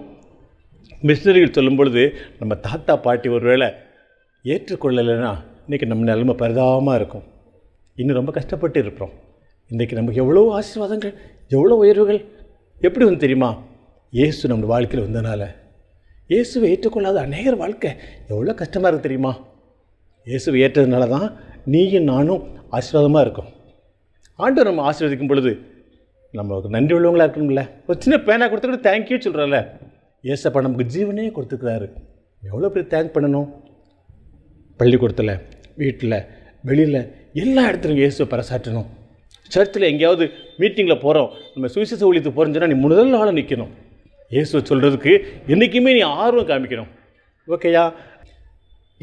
மிஷினரிகள் சொல்லும் பொழுது நம்ம தாத்தா பாட்டி ஒருவேளை ஏற்றுக்கொள்ளலைன்னா இன்றைக்கி நம்ம நிலைமை பரிதாபமாக இருக்கும். இன்னும் ரொம்ப கஷ்டப்பட்டு இருப்போம். இன்றைக்கி நமக்கு எவ்வளோ ஆசீர்வாதங்கள், எவ்வளோ உயர்வுகள் எப்படி வந்து தெரியுமா, இயேசு நம்ம வாழ்க்கையில் வந்தனால. இயேசுவை ஏற்றுக்கொள்ளாத அநேகர் வாழ்க்கை எவ்வளோ கஷ்டமாக இருக்குது தெரியுமா. இயேசுவை ஏற்றதுனால தான் நீயும் நானும் ஆசீர்வாதமாக இருக்கும். ஆண்டவர் நம்ம ஆசீர்வதிக்கும் பொழுது நமக்கு நன்றி உள்ளவங்களாக இருக்கணும்ல. ஒரு சின்ன பேனா கொடுத்துக்கிட்டு தேங்க்யூ சொல்கிறோம்ல. இயேசப்பா நமக்கு ஜீவனே கொடுத்துக்கிறாரு. எவ்வளோ பேர் தேங்க் பண்ணணும். பள்ளிக்கூடத்தில், வீட்டில், வெளியில், எல்லா இடத்துலையும் இயேசுவை பறைசாற்றணும். சர்ச்சில் எங்கேயாவது மீட்டிங்கில் போகிறோம், நம்ம சுவிசேஷ ஊழியத்துக்கு போகிறோன்னு சொன்னால் நீ முதல் ஆளாக நிற்கணும். இயேசுவை சொல்கிறதுக்கு என்றைக்குமே நீ ஆர்வம் காமிக்கணும். ஓகேயா?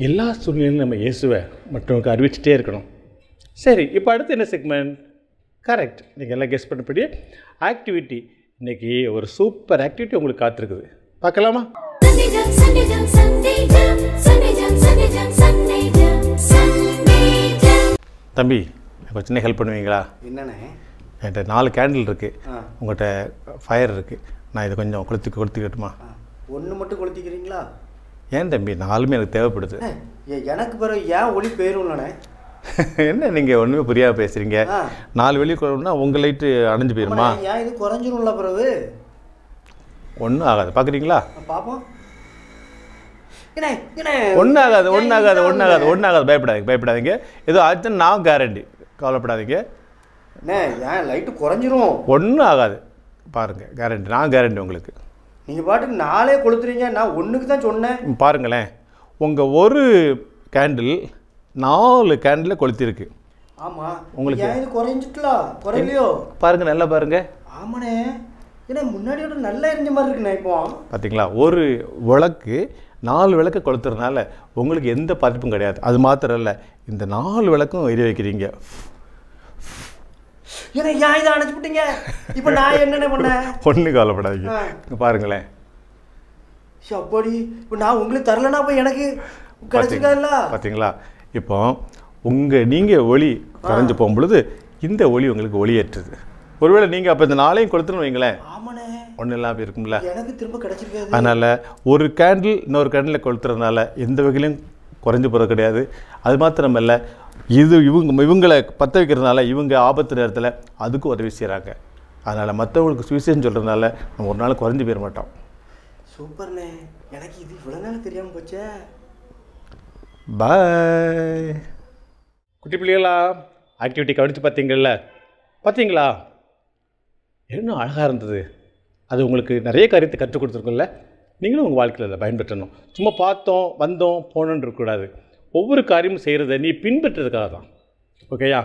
எல்லா சூழ்நிலையிலும் நம்ம இயேசுவை மற்றவங்களுக்கு அறிவிச்சிட்டே இருக்கணும். சரி, இப்போ அடுத்து என்ன செக்மெண்ட்? கரெக்ட், நீங்கள் எல்லாம் கெஸ் பண்ணபடியே ஆக்டிவிட்டி. இன்றைக்கி ஒரு சூப்பர் ஆக்டிவிட்டி உங்களுக்கு காத்திருக்குது. பார்க்கலாமா? தம்பி, கொஞ்சம் சின்ன ஹெல்ப் பண்ணுவீங்களா? என்னண்ணே? என்கிட்ட 4 கேண்டில் இருக்குது, உங்கள்கிட்ட ஃபயர் இருக்குது. நான் இதை கொஞ்சம் கொளுத்திக்கட்டுமா? ஒன்று மட்டும் கொளுத்திக்கிறீங்களா? ஏன் தம்பி, 4மே எனக்கு தேவைப்படுது. எனக்கு பிறகு ஏன் ஒளி போயிடும்லண்ணே? என்ன நீங்கள் ஒன்றுமே புரியாத பேசுகிறீங்க? 4 வெளியே கொள்ளணும்னா உங்கள் லைட்டு அணைஞ்சு போயிருமா? ஏன் இது குறைஞ்சிரும்ல பிறகு? ஒன்றும் ஆகாது, பார்க்குறீங்களா? பார்ப்போம். ஒன்றும் ஆகாது. பயப்படாதீங்க. ஏதோ ஆச்சு, நான் கேரண்டி, கவலைப்படாதீங்க. ஏன் லைட்டு குறைஞ்சிரும்? ஒன்றும் ஆகாது, பாருங்கள், கேரண்டி, நான் கேரண்டி உங்களுக்கு. நீங்கள் பாட்டுக்கு 4 கொளுத்துறீங்க, நான் 1க்கு தான் சொன்னேன். பாருங்களேன், உங்கள் ஒரு கேண்டில் 4 கேண்டில் கொளுத்திருக்கு. ஆமாம், உங்களுக்கு இது குறைஞ்சிட்டலாம், குறையிலையோ? பாருங்கள், நல்லா பாருங்கள். ஆமாண்ணே, ஏன்னா முன்னாடியோட நல்லா எரிஞ்ச மாதிரி இருக்குண்ணே. இப்போ பார்த்தீங்களா, ஒரு விளக்கு 4 விளக்கு கொளுத்துறதுனால உங்களுக்கு எந்த பாதிப்பும் கிடையாது. அது மாத்திரம் இல்லை, இந்த 4 விளக்கும் எரிய வைக்கிறீங்க. ஏன்னா ஏன் இதை அணைச்சிப்பிட்டீங்க? இப்போ நான் என்னென்ன பண்ணேன்? ஒன்றும் கவலைப்படாதீங்க, பாருங்களேன். அப்படி இப்போ நான் உங்களுக்கு தரலன்னா போய் எனக்கு கிடைச்சிக்காதுல்ல. பார்த்தீங்களா, இப்போ நீங்கள் ஒளி குறைஞ்சி போகும் பொழுது இந்த ஒளி உங்களுக்கு ஒளியேற்றுது. ஒருவேளை நீங்கள் அப்போ இந்த 4ஐயும் கொடுத்துன்னு வைங்களேன், ஒன்றும் இல்லாமல் இருக்கும்ல, எனக்கு திரும்ப கிடைச்சிருக்காது. அதனால் ஒரு கேண்டில் இன்னொரு கேண்டில் கொளுத்துறதுனால எந்த வகையிலும் குறைஞ்சி போகிறது கிடையாது. அது மாத்திரம் இல்லை, இது இவங்களை பற்ற வைக்கிறதுனால இவங்க ஆபத்து நேரத்தில் அதுக்கும் உதவி செய்கிறாங்க. அதனால் மற்றவங்களுக்கு சுவிசேஷம் சொல்கிறதுனால நம்ம ஒரு நாள் குறைஞ்சி போயிட மாட்டோம். சூப்பர்ண்ணே, எனக்கு இது இவ்வளோ நாள் தெரியாமல் போச்சே. பாய். குட்டி பிள்ளைகளா, ஆக்டிவிட்டி கவனித்து பார்த்தீங்களா? என்ன அழகாக இருந்தது. அது உங்களுக்கு நிறைய காரியத்தை கற்றுக் கொடுத்துருக்குல்ல. நீங்களும் உங்கள் வாழ்க்கையில் அதை பயன்பெற்றணும். சும்மா பார்த்தோம், வந்தோம், போனோன்னு இருக்கக்கூடாது. ஒவ்வொரு காரியமும் செய்கிறத நீ பின்பற்றுறதுக்காக தான். ஓகேயா?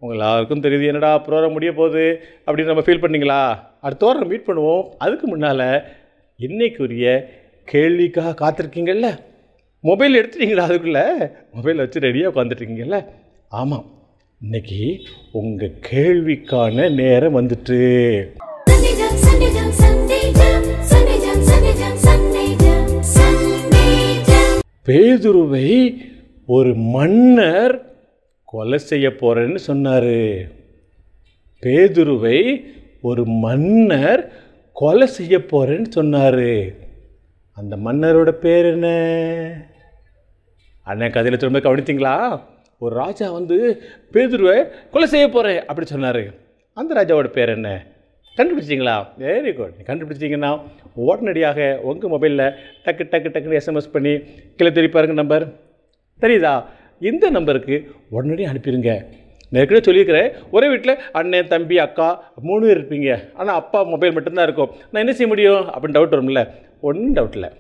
உங்கள் எல்லாருக்கும் தெரியுது, என்னடா ப்ரோக்ராம் முடிய போகுது அப்படின்னு நம்ம ஃபீல் பண்ணிங்களா? அடுத்த வாரம் மீட் பண்ணுவோம். அதுக்கு முன்னால் இன்னைக்குரிய கேள்விக்காக காத்திருக்கீங்கள்ல. மொபைல் எடுத்துட்டீங்களா? அதுக்குள்ளே மொபைல் வச்சு ரெடியாக உட்காந்துட்ருக்கீங்கல்ல. ஆமாம், இன்னைக்கு உங்கள் கேள்விக்கான நேரம் வந்துட்டு. பேதுருவை ஒரு மன்னர் கொலை செய்ய போறேன்னு சொன்னார். பேதுருவை ஒரு மன்னர் கொலை செய்ய போறேன்னு சொன்னார். அந்த மன்னரோட பேர் என்ன? அண்ணன் கதையில் திரும்ப கவனித்தீங்களா? ஒரு ராஜா வந்து பேதுருவை கொலை செய்ய போகிறேன் அப்படி சொன்னார். அந்த ராஜாவோட பேர் என்ன? கண்டுபிடிச்சிங்களா? Very good. கண்டுபிடிச்சிங்கன்னா உடனடியாக உங்கள் மொபைலில் டக்குன்னு எஸ்எம்எஸ் பண்ணி கீழே திருப்பாருங்க நம்பர் தெரியுதா? இந்த நம்பருக்கு உடனடியாக அனுப்பிடுங்க. ஏற்கனவே சொல்லியிருக்கிறேன், ஒரே வீட்டில் அண்ணன், தம்பி, அக்கா 3 பேர் இருப்பீங்க. ஆனால் அப்பா மொபைல் மட்டும்தான் இருக்கும். நான் என்ன செய்ய முடியும் அப்படின்னு டவுட் வரும்ல. ஒன்றும் டவுட் இல்லை,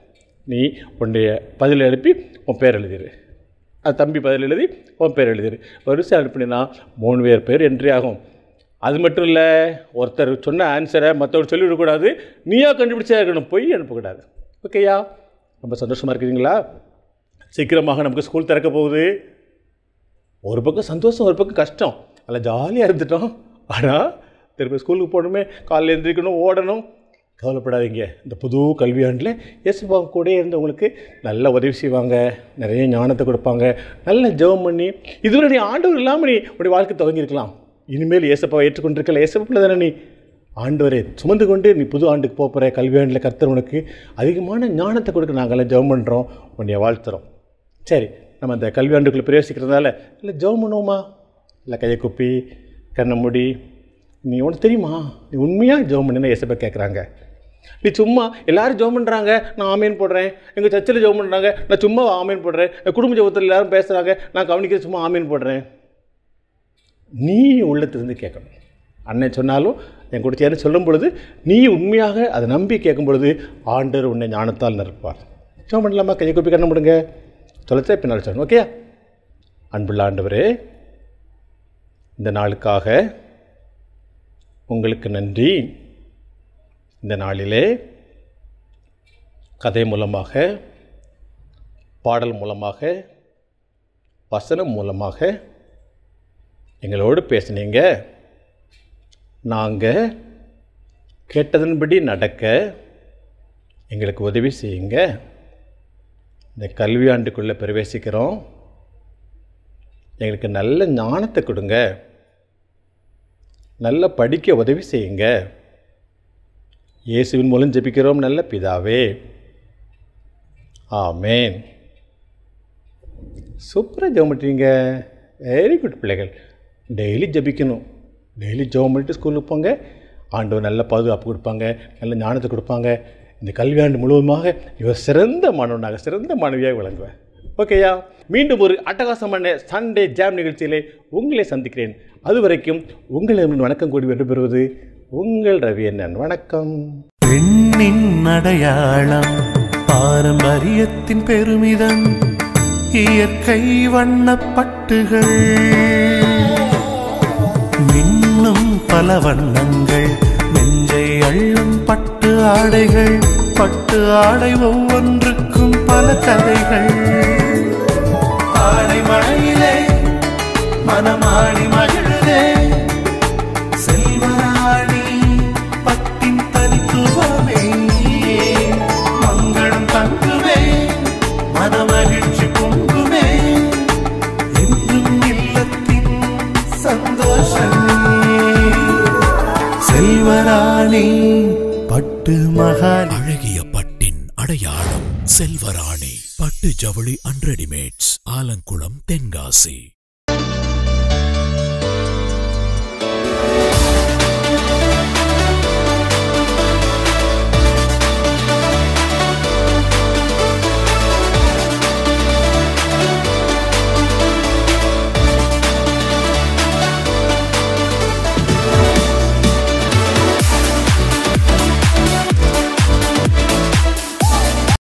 நீ உன்னுடைய பதில் எழுப்பி உன் பேர் எழுதிடு. அது தம்பி பதில் எழுதி உன் பேர் எழுதிடு. வரிசை அனுப்பினா 3 பேர் என்ட்ரி ஆகும். அது மட்டும் இல்லை, ஒருத்தர் சொன்ன ஆன்சரை மற்றவர் சொல்லிவிடக்கூடாது. நீயாக கண்டுபிடிச்சா இருக்கணும், பொய் அனுப்பக்கூடாது. ஓகேயா? ரொம்ப சந்தோஷமாக இருக்கிறீங்களா? சீக்கிரமாக நமக்கு ஸ்கூல் திறக்க போகுது. ஒரு பக்கம் சந்தோஷம், ஒரு பக்கம் கஷ்டம். அதில் ஜாலியாக இருந்துட்டோம். ஆனால் திரும்ப ஸ்கூலுக்கு போகணுமே, காலையில் எழுந்திரிக்கணும், ஓடணும். கவலைப்படாதீங்க. இந்த புது கல்வியாண்டில் இயேசுப்பா கூட இருந்தவங்களுக்கு நல்ல உதவி செய்வாங்க, நிறைய ஞானத்தை கொடுப்பாங்க. நல்ல ஜெபம் பண்ணி இதுவரை நீ ஆண்டவர் இல்லாமல் நீ உடைய வாழ்க்கை துவங்கியிருக்கலாம். இனிமேல் இயேசுப்பாவை ஏற்றுக்கொண்டிருக்கல, இயேசுப்பில் தானே நீ ஆண்டவரை சுமந்து கொண்டு நீ புது ஆண்டுக்கு போகிற. கல்வியாண்டில் கர்த்தர் உனக்கு அதிகமான ஞானத்தை கொடுக்க நாங்கள்லாம் ஜெபம் பண்ணுறோம், உன்னைய வாழ்த்துறோம். சரி, நம்ம அந்த கல்வியாண்டுக்குள்ளே பிரவேசிக்கிறதுனால இல்லை ஜெபம் பண்ணுவோமா? இல்லை கையை குப்பி கண்ணை மூடி நீ உனக்கு தெரியுமா நீ உண்மையாக ஜெபம் பண்ணினா இயேசுப்பா கேட்குறாங்க. நீ சும்மா எல்லோரும் ஜெபம் பண்ணுறாங்க நான் ஆமீன் போடுறேன், எங்கள் சர்ச்சில் ஜெபம் பண்ணுறாங்க நான் சும்மா ஆமீன் போடுறேன், என் குடும்ப ஜெபத்தில் எல்லோரும் பேசுகிறாங்க நான் கவனிக்க சும்மா ஆமீன் போடுறேன். நீ உள்ளத்திலிருந்து கேட்கணும். அண்ணன் சொன்னாலும் என் கூட சேர்ந்து சொல்லும் பொழுது நீ உண்மையாக அதை நம்பி கேட்கும் பொழுது ஆண்டவர் உன்னை ஞானத்தால் நிரப்பார். ஜெபம் பண்ணலாமா? கையை குப்பி கண்ண முடுங்க. சொல்லச்சா பின்னால் சொல்லணும். ஓகே? அன்புள்ள ஆண்டவரே, இந்த நாளுக்காக உங்களுக்கு நன்றி. இந்த நாளிலே கதை மூலமாக, பாடல் மூலமாக, வசனம் மூலமாக எங்களோடு பேசினீங்க. நாங்கள் கேட்டதன்படி நடக்க எங்களுக்கு உதவி செய்யுங்க. இந்த கல்வியாண்டுக்குள்ளே பிரவேசிக்கிறோம், எங்களுக்கு நல்ல ஞானத்தை கொடுங்க, நல்ல படிக்க உதவி செய்யுங்க. இயேசுவின் மூலம் ஜெபிக்கிறோம் நல்ல பிதாவே, ஆமேன். சூப்பராக ஜெபம் பண்ணுறீங்க, வெரி குட் பிள்ளைகள். டெய்லி ஜெபிக்கணும், டெய்லி ஜெபம் பண்ணிட்டு ஸ்கூலுக்கு போங்க. ஆண்டவர் நல்ல பாதுகாப்பு கொடுப்பாங்க, நல்ல ஞானத்தை கொடுப்பாங்க. இந்த கல்வியாண்டு முழுவதுமாக இவர் சிறந்த மாணவனாக, சிறந்த மாணவியாக விளங்குவேன். ஓகேயா? மீண்டும் ஒரு அட்டகாசமான சண்டே ஜாம் நிகழ்ச்சியிலே உங்களை சந்திக்கிறேன். அதுவரைக்கும் உங்களிடம் வணக்கம் கூடி வென்று பெறுவது உங்கள் ரவி அண்ணன். வணக்கம். பெண்ணின் அடையாளம், பாரம்பரியத்தின் பெருமிதம், இயற்கை வண்ணப்பட்டுகள், மின்னும் பல வண்ணங்கள், நெஞ்சை அள்ளும் பட்டு ஆடைகள், பட்டு ஆடை ஒவ்வொன்றுக்கும் பல கதைகள். ஆடை மழையிலே மனமாடி மகிழுதே, செல்வராணி பட்டின் தனித்துவமே, மங்களம் தங்குமே, மனமகிழ்ச்சி பொங்குமே, என்றும் இல்லத்தின் சந்தோஷமே. செல்வராணி பட்டு மகால், அழகிய பட்டின் அடையாளம் செல்வராணி பட்டு ஜவுளி அண்ட் ரெடிமேட்ஸ், ஆலங்குளம், தென்காசி.